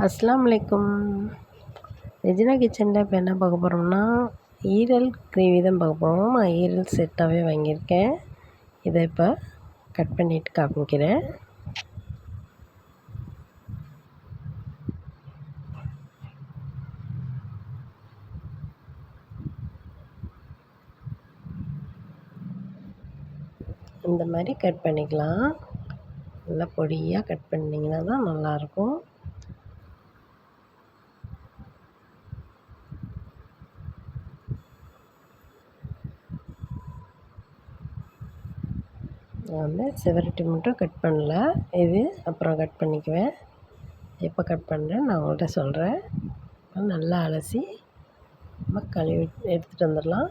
அஸ்ஸலாமு அலைக்கும். ரெஜினா கிச்சனில் இப்போ என்ன பார்க்க போகிறோம்னா, ஈரல் கிரேவி தான் பார்க்க போகிறோம். நான் ஈரல் செட்டாகவே வாங்கியிருக்கேன். இதை இப்போ கட் பண்ணிவிட்டு காமிக்கிறேன். இந்த மாதிரி கட் பண்ணிக்கலாம். நல்லா பொடியாக கட் பண்ணிங்கன்னா தான் நல்லாயிருக்கும். நான் வந்து செவரட்டி மட்டும் கட் பண்ணல, இது அப்புறம் கட் பண்ணிக்குவேன். எப்போ கட் பண்ணுறேன் நான் உங்கள்கிட்ட சொல்கிறேன். நல்லா அலசி நம்ம கழுவி எடுத்துகிட்டு வந்துடலாம்.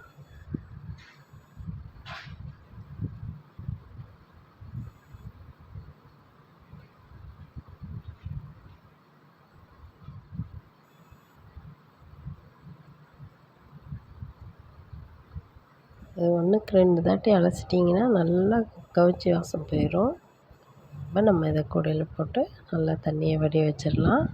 அது 1க்கு 2 தாட்டி அலசிட்டிங்கன்னா நல்லா கவுச்சி வாசம் போயிடும். இப்போ நம்ம இதை கூடையில் போட்டு நல்லா தண்ணியை வடிய வச்சிடலாம்.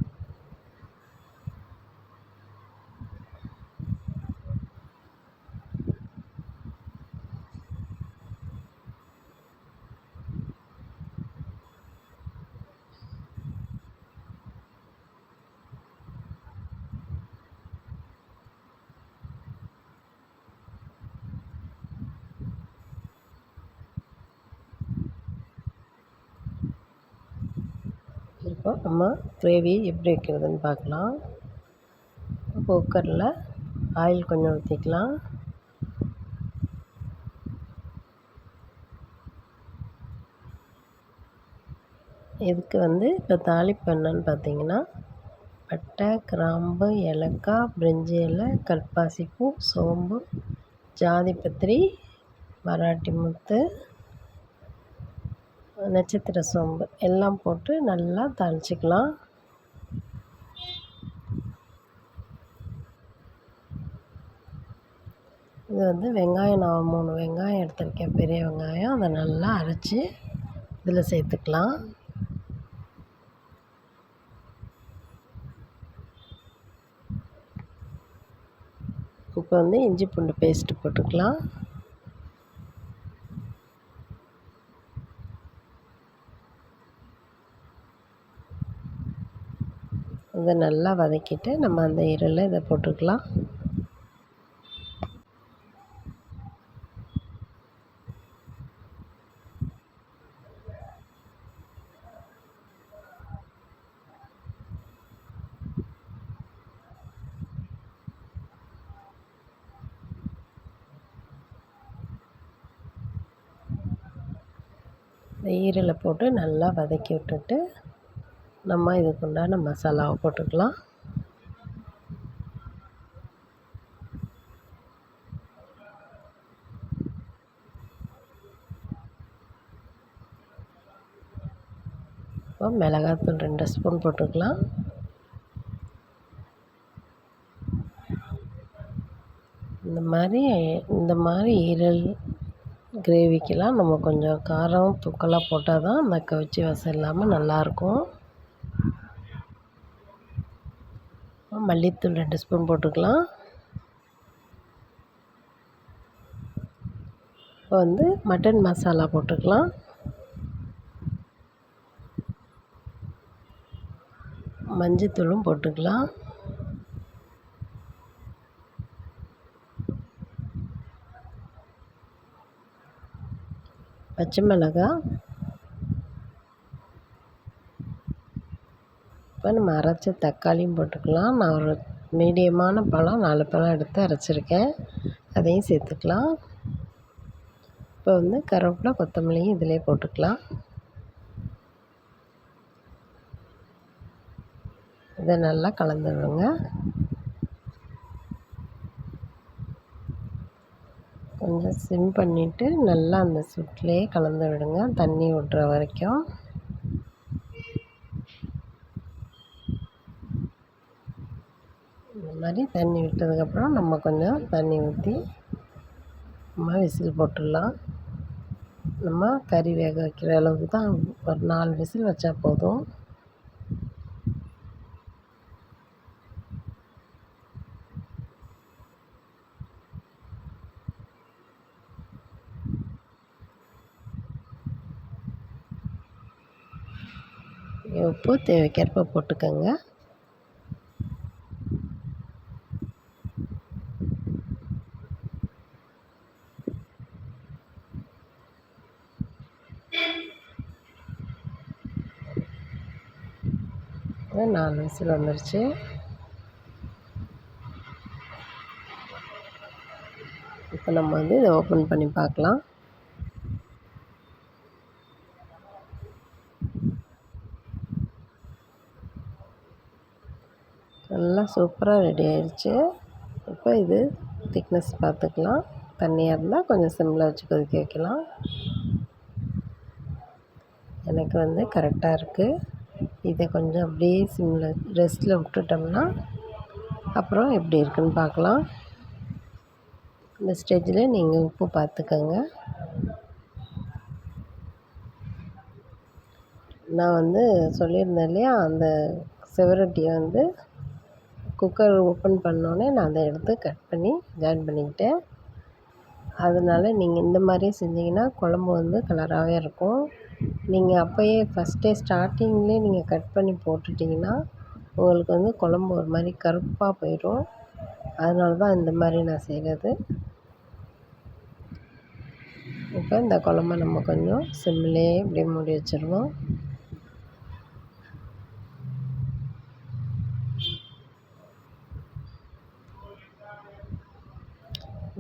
இப்போ நம்ம கிரேவி எப்படி வைக்கிறதுன்னு பார்க்கலாம். குக்கரில் ஆயில் கொஞ்சம் ஊற்றிக்கலாம். இதுக்கு வந்து இப்போ தாளிப்பு என்னன்னு பார்த்தீங்கன்னா, பட்டை, கிராம்பு, ஏலக்காய், பிரிஞ்சி இலை, கல்பாசிப்பூ, சோம்பு, ஜாதிபத்திரி, மராட்டி முத்து, நட்சத்திர சோம்பு எல்லாம் போட்டு நல்லா தாளிச்சிக்கலாம். இது வந்து வெங்காயம், நான் 3 வெங்காயம் எடுத்திருக்கேன், பெரிய வெங்காயம். அதை நல்லா அரைச்சி இதில் சேர்த்துக்கலாம். இப்போ வந்து இஞ்சி பூண்டு பேஸ்ட்டு போட்டுக்கலாம். இதை நல்லா வதக்கிட்டு நம்ம அந்த ஈரலில் இதை போட்டுக்கலாம். இந்த ஈரலை போட்டு நல்லா வதக்கி விட்டுட்டு நம்ம இதுக்குண்டான மசாலாவை போட்டுக்கலாம். இப்போ மிளகாத்தூள் 2 ஸ்பூன் போட்டுக்கலாம். இந்த மாதிரி ஈரல் கிரேவிக்கெல்லாம் நம்ம கொஞ்சம் காரம் தூக்கலாக போட்டால் தான் அந்த கவுச்சி வாசம் இல்லாமல் நல்லாயிருக்கும். மல்லித்தூள் 2 ஸ்பூன் போட்டுக்கலாம். இப்போ வந்து மட்டன் மசாலா போட்டுக்கலாம். மஞ்சத்தூளும் போட்டுக்கலாம். பச்சை மிளகாய், இப்போ நம்ம அரைச்ச தக்காளியும் போட்டுக்கலாம். நான் ஒரு மீடியமான பழம் 4 பழம் எடுத்து அரைச்சிருக்கேன், அதையும் சேர்த்துக்கலாம். இப்போ வந்து கருவேப்பிலை, கொத்தமல்லியும் இதிலே போட்டுக்கலாம். இதை நல்லா கலந்து விடுங்க. கொஞ்சம் சிம் பண்ணிவிட்டு நல்லா அந்த சுட்டிலே கலந்து விடுங்க, தண்ணி விட்ற வரைக்கும். இந்த மாதிரி தண்ணி விட்டதுக்கப்புறம் நம்ம கொஞ்சம் தண்ணி ஊற்றி நம்ம விசில் போட்டுடலாம். நம்ம கறி வேக வைக்கிற அளவுக்கு தான் ஒரு 4 விசில் வச்சா போதும். உப்பு தேவைக்கேற்ப போட்டுக்கோங்க. இது 4 விசில் வந்துருச்சு. இப்போ நம்ம வந்து இதை ஓப்பன் பண்ணி பார்க்கலாம். நல்லா சூப்பராக ரெடி ஆயிடுச்சு. இப்போ இது திக்னஸ் பார்த்துக்கலாம். தண்ணியாக இருந்தால் கொஞ்சம் சிம்மில் வச்சு கொதிக்க வைக்கலாம். எனக்கு வந்து கரெக்டாக இருக்குது. இதை கொஞ்சம் அப்படியே சிம்மில் ரெஸ்ட்டில் விட்டுட்டோம்னா அப்புறம் எப்படி இருக்குன்னு பார்க்கலாம். இந்த ஸ்டேஜில் நீங்கள் உப்பு பார்த்துக்கோங்க. நான் வந்து சொல்லியிருந்தேன் இல்லையா, அந்த செவரொட்டியை வந்து குக்கர் ஓப்பன் பண்ணோன்னே நான் அதை எடுத்து கட் பண்ணி ஜாயின் பண்ணிக்கிட்டேன். அதனால் நீங்கள் இந்த மாதிரி செஞ்சிங்கன்னா குழம்பு வந்து கலராகவே இருக்கும். நீங்கள் அப்போயே ஃபஸ்ட்டே ஸ்டார்டிங்லேயே நீங்கள் கட் பண்ணி போட்டுட்டிங்கன்னா உங்களுக்கு வந்து குழம்பு ஒரு மாதிரி கருப்பாக போயிடும். அதனால தான் இந்த மாதிரி நான் செய்கிறது. இப்போ இந்த குழம்ப நம்ம கொஞ்சம் சிம்மிலே இப்படியே மூடி வச்சுருவோம்.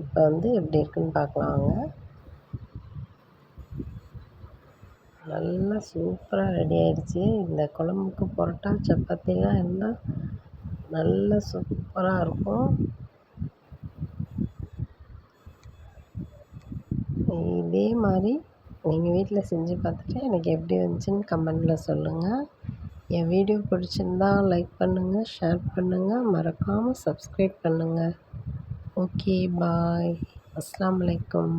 இப்போ வந்து எப்படி இருக்குன்னு பார்க்கலாம் வாங்க. நல்லா சூப்பராக ரெடி ஆயிடுச்சு. இந்த குழம்புக்கு பரோட்டா சப்பாத்திலாம் இருந்தால் நல்லா சூப்பராக இருக்கும். இதே மாதிரி நீங்கள் வீட்டில் செஞ்சு பார்த்துட்டு எனக்கு எப்படி வந்துச்சுன்னு கமெண்டில் சொல்லுங்கள். என் வீடியோ பிடிச்சிருந்தா லைக் பண்ணுங்கள், ஷேர் பண்ணுங்கள், மறக்காமல் சப்ஸ்கிரைப் பண்ணுங்கள். ஓகே, பாய். அஸ்ஸலாமு அலைக்கும்.